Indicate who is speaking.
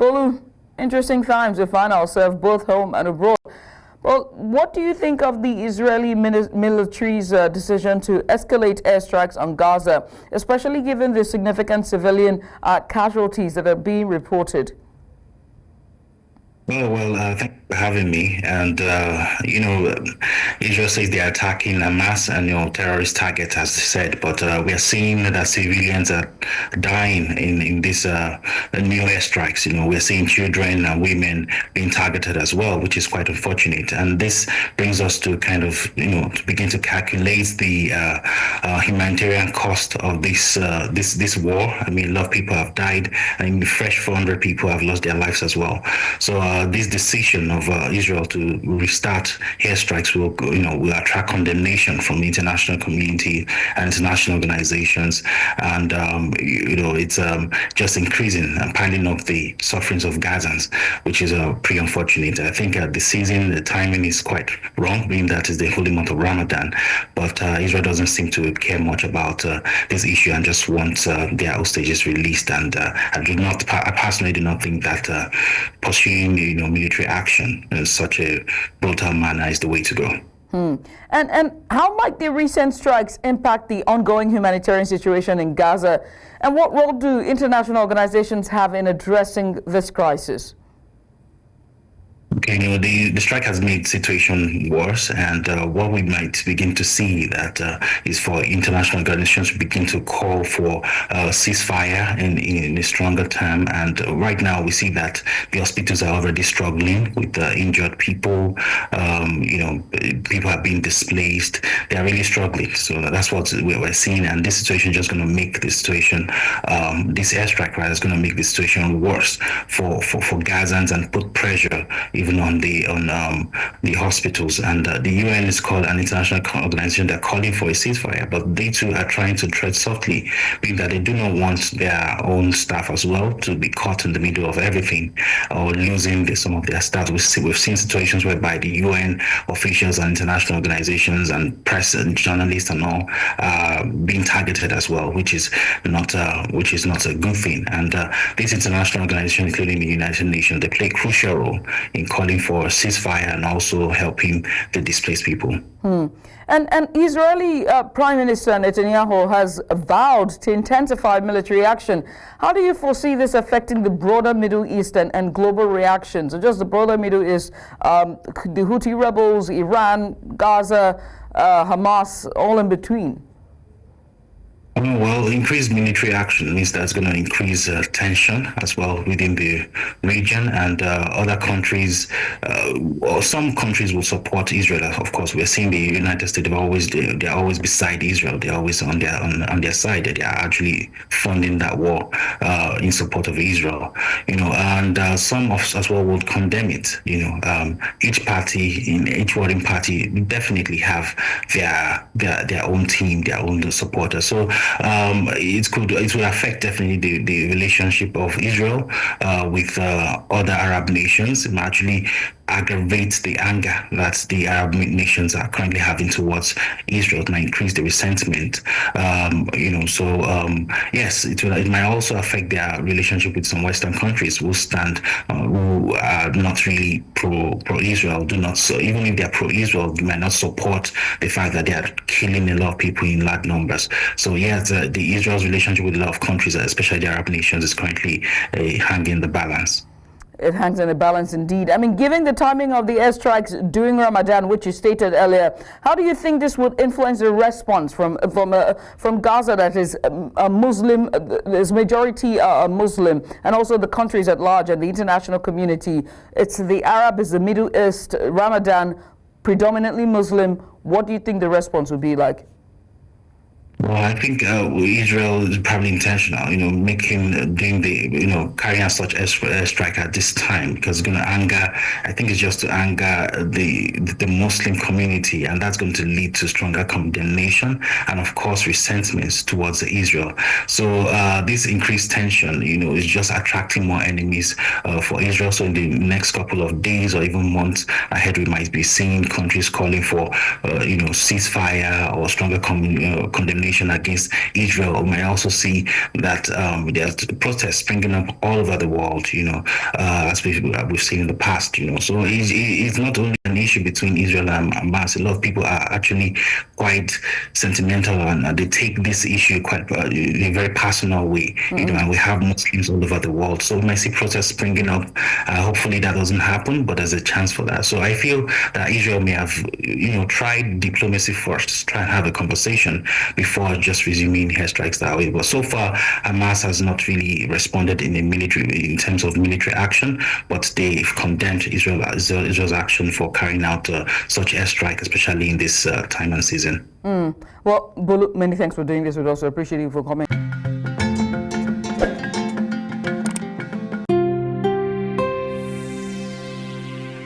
Speaker 1: Bolu, interesting times we find ourselves both home and abroad. Well, what do you think of the Israeli military's decision to escalate airstrikes on Gaza, especially given the significant civilian casualties that are being reported?
Speaker 2: Thank you for having me. And, Israel says they're attacking Hamas and, terrorist targets, as they said. But we are seeing that civilians are dying in these new airstrikes. We're seeing children and women being targeted as well, which is quite unfortunate. And this brings us to kind of, to begin to calculate the humanitarian cost of this war. I mean, a lot of people have died, and fresh 400 people have lost their lives as well. So this decision of Israel to restart airstrikes will attract condemnation from the international community and international organizations, and it's just increasing and piling up the sufferings of Gazans, which is pretty unfortunate. I think the timing is quite wrong, being that is the holy month of Ramadan, but Israel doesn't seem to care much about this issue and just wants their hostages released. And I personally do not think that pursuing military action in such a brutal manner is the way to go.
Speaker 1: And how might the recent strikes impact the ongoing humanitarian situation in Gaza? And what role do international organizations have in addressing this crisis?
Speaker 2: Okay, the strike has made the situation worse, and what we might begin to see that is for international organizations to begin to call for ceasefire in a stronger term. And right now we see that the hospitals are already struggling with injured people. People are being displaced. They are really struggling. So that's what we're seeing, and this situation is just going to make the situation, this airstrike is going to make the situation worse for Gazans and put pressure even on the hospitals. And the UN is called an international organization. They're calling for a ceasefire, but they too are trying to tread softly, being that they do not want their own staff as well to be caught in the middle of everything or losing some of their staff. We've seen situations whereby the UN officials and international organizations and press and journalists and all being targeted as well, which is not a good thing. And these international organizations, including the United Nations, they play a crucial role in calling for a ceasefire and also helping the displaced people.
Speaker 1: And Israeli Prime Minister Netanyahu has vowed to intensify military action. How do you foresee this affecting the broader Middle East and global reactions? So just the broader Middle East, the Houthi rebels, Iran, Gaza, Hamas, all in between?
Speaker 2: Well, increased military action means that's going to increase tension as well within the region, and other countries, or some countries will support Israel. Of course, we're seeing the United States. They're always beside Israel. They're always on their side. They are actually funding that war in support of Israel. And some of us as well would condemn it. Each party, in each warring party, definitely have their own team, their own supporters. So it will affect definitely the relationship of Israel with other Arab nations. It might actually aggravate the anger that the Arab nations are currently having towards Israel. It might increase the resentment. Yes, it might also affect their relationship with some Western countries who are not really pro-Israel. Even if they're pro-Israel, they might not support the fact that they are killing a lot of people in large numbers. So yes, the Israel's relationship with a lot of countries, especially the Arab nations, is currently hanging in the balance.
Speaker 1: It hangs in a balance indeed. I mean, given the timing of the airstrikes during Ramadan, which you stated earlier, how do you think this would influence the response from Gaza, that is a Muslim, is majority Muslim, and also the countries at large and the international community? It's the Arab, is the Middle East, Ramadan, predominantly Muslim. What do you think the response would be like?
Speaker 2: Well, I think Israel is probably intentional, carrying out such airstrike at this time, because it's going to anger. I think it's just to anger the Muslim community, and that's going to lead to stronger condemnation and, of course, resentments towards Israel. So this increased tension, is just attracting more enemies for Israel. So in the next couple of days or even months ahead, we might be seeing countries calling for, ceasefire or stronger condemnation retaliation against Israel. We may also see that there's protests springing up all over the world, as we've seen in the past, So it's not only an issue between Israel and Hamas. A lot of people are actually quite sentimental, and they take this issue quite in a very personal way, and we have Muslims all over the world. So we might see protests springing up. Hopefully that doesn't happen, but there's a chance for that. So I feel that Israel may have, tried diplomacy first, try and have a conversation before just resuming airstrikes that way. But so far, Hamas has not really responded in terms of military action, but they've condemned Israel's action for carrying out such airstrike, especially in this time and season.
Speaker 1: Well, Bolu, many thanks for doing this with us. I appreciate you for coming.